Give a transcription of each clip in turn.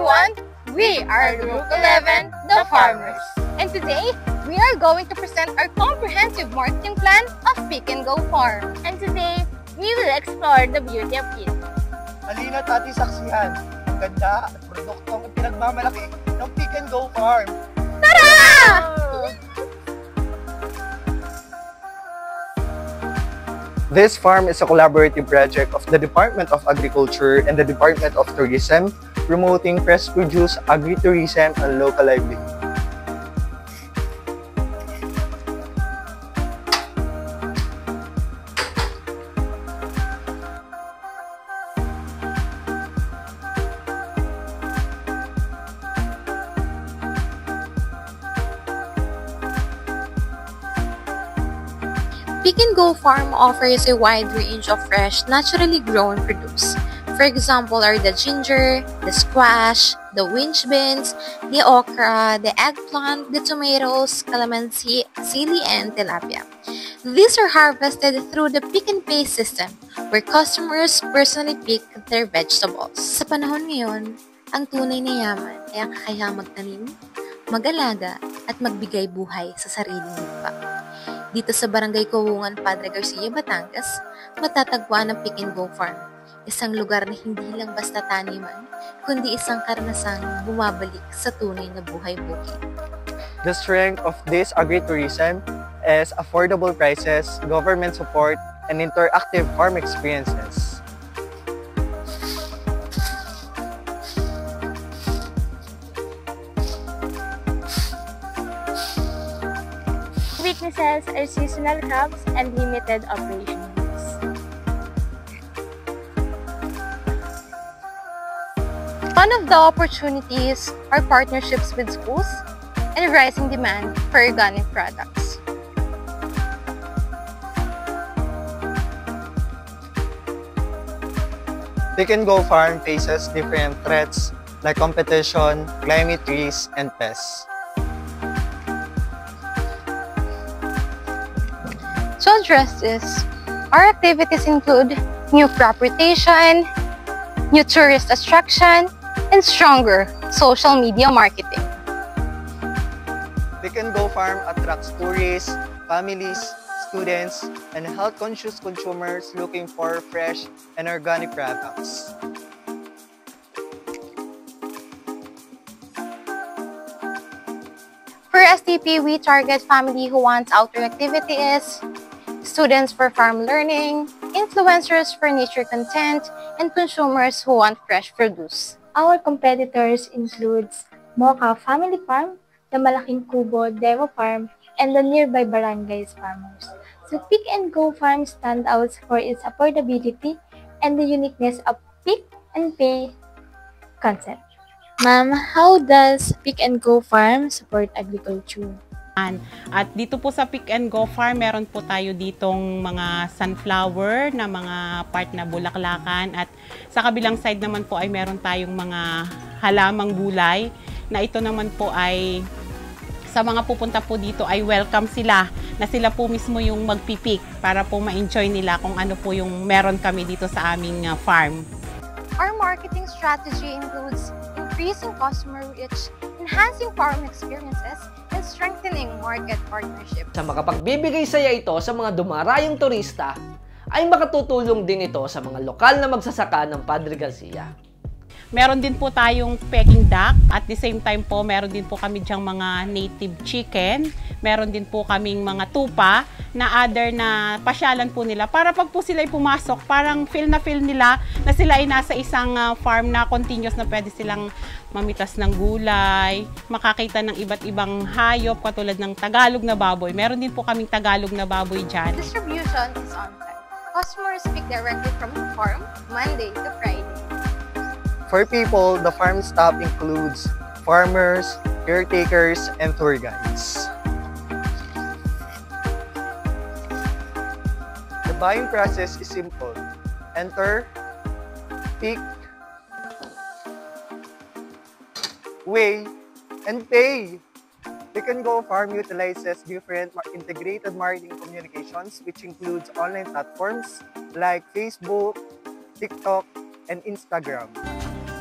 everyone! We are Group 11, the Farmers. And today, we are going to present our comprehensive marketing plan of Pick and Go Farm. And today, we will explore the beauty of it. Halina't ating saksihan ang ganda at produktong pinagmamalaki ng Pick and Go Farm. Tara! This farm is a collaborative project of the Department of Agriculture and the Department of Tourism, promoting fresh produce, agritourism, and local livelihood. Pick and Go Farm offers a wide range of fresh, naturally grown produce. For example are the ginger, the squash, the winch beans, the okra, the eggplant, the tomatoes, calamansi, sili, and tilapia. These are harvested through the pick and pay system, where customers personally pick their vegetables. Sa panahon ngayon, ang tunay na yaman ay ang kakayahang magtanim, mag-alaga, at magbigay buhay sa sariling lupa. Dito sa Barangay Kawungan, Padre Garcia, Batangas, matatagpuan ang Pick and Go Farm. Isang lugar na hindi lang basta taniman, kundi isang karanasang bumabalik sa tunay na buhay bukid. The strength of this agritourism is affordable prices, government support, and interactive farm experiences. Weaknesses are seasonal crops and limited operations. One of the opportunities are partnerships with schools and rising demand for organic products. Pick and Go Farm faces different threats like competition, climate risks, and pests. To address this, our activities include new crop rotation, new tourist attraction, and stronger social media marketing. Pick and Go Farm attracts tourists, families, students, and health-conscious consumers looking for fresh and organic products. For STP, we target family who wants outdoor activities, students for farm learning, influencers for nature content, and consumers who want fresh produce. Our competitors includes Mocha Family Farm, the Malaking Kubo Demo Farm, and the nearby barangays farmers. So Pick and Go Farm stands out for its affordability and the uniqueness of pick and pay concept. Ma'am, how does Pick and Go Farm support agriculture? At dito po sa Pick and Go Farm, meron po tayo ditong mga sunflower na mga part na bulaklakan. At sa kabilang side naman po ay meron tayong mga halamang gulay na ito naman po ay sa mga pupunta po dito ay welcome sila na sila po mismo yung magpipik para po ma-enjoy nila kung ano po yung meron kami dito sa aming farm. Our marketing strategy includes increasing customer reach, enhancing farm experiences, and strengthening market partnerships. Sa makapagbibigay saya ito sa mga dumarayong turista, ay makatutulong din ito sa mga lokal na magsasaka ng Padre Garcia. Meron din po tayong Peking duck. At the same time po, meron din po kami diyang mga native chicken. Meron din po kaming mga tupa na other na pasyalan po nila. Para pag po sila ay pumasok, parang feel nila na sila ay nasa isang farm na continuous na pwede silang mamitas ng gulay, makakita ng iba't ibang hayop katulad ng Tagalog na baboy. Meron din po kaming Tagalog na baboy dyan. Distribution is on-site. Customers pick directly from the farm, Monday to Friday. For people, the farm staff includes farmers, caretakers, and tour guides. The buying process is simple. Enter, pick, weigh, and pay. Pick and Go Farm utilizes different integrated marketing communications, which includes online platforms like Facebook, TikTok, and Instagram.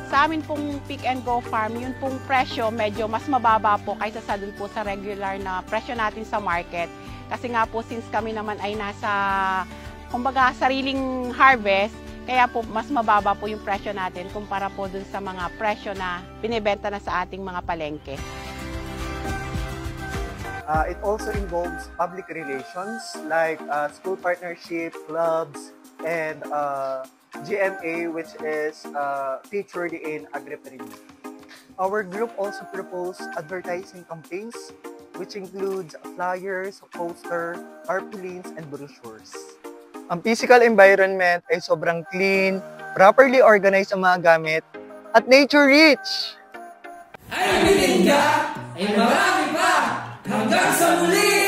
Sa amin pong Pick and Go Farm, yun pong presyo medyo mas mababa po kaysa sa dun po sa regular na presyo natin sa market. Kasi nga po since kami naman ay nasa, kumbaga, sariling harvest, kaya po mas mababa po yung presyo natin kumpara po dun sa mga presyo na binibenta na sa ating mga palengke. It also involves public relations like school partnership, clubs, and GMA, which is featured in AgriPremi. Our group also proposed advertising campaigns, which includes flyers, poster, tarpaulins, and brochures. Ang physical environment ay sobrang clean, properly organized ang mga gamit, at nature-rich! Ay bilhin ka, ay marami pa! Hanggang sa muli!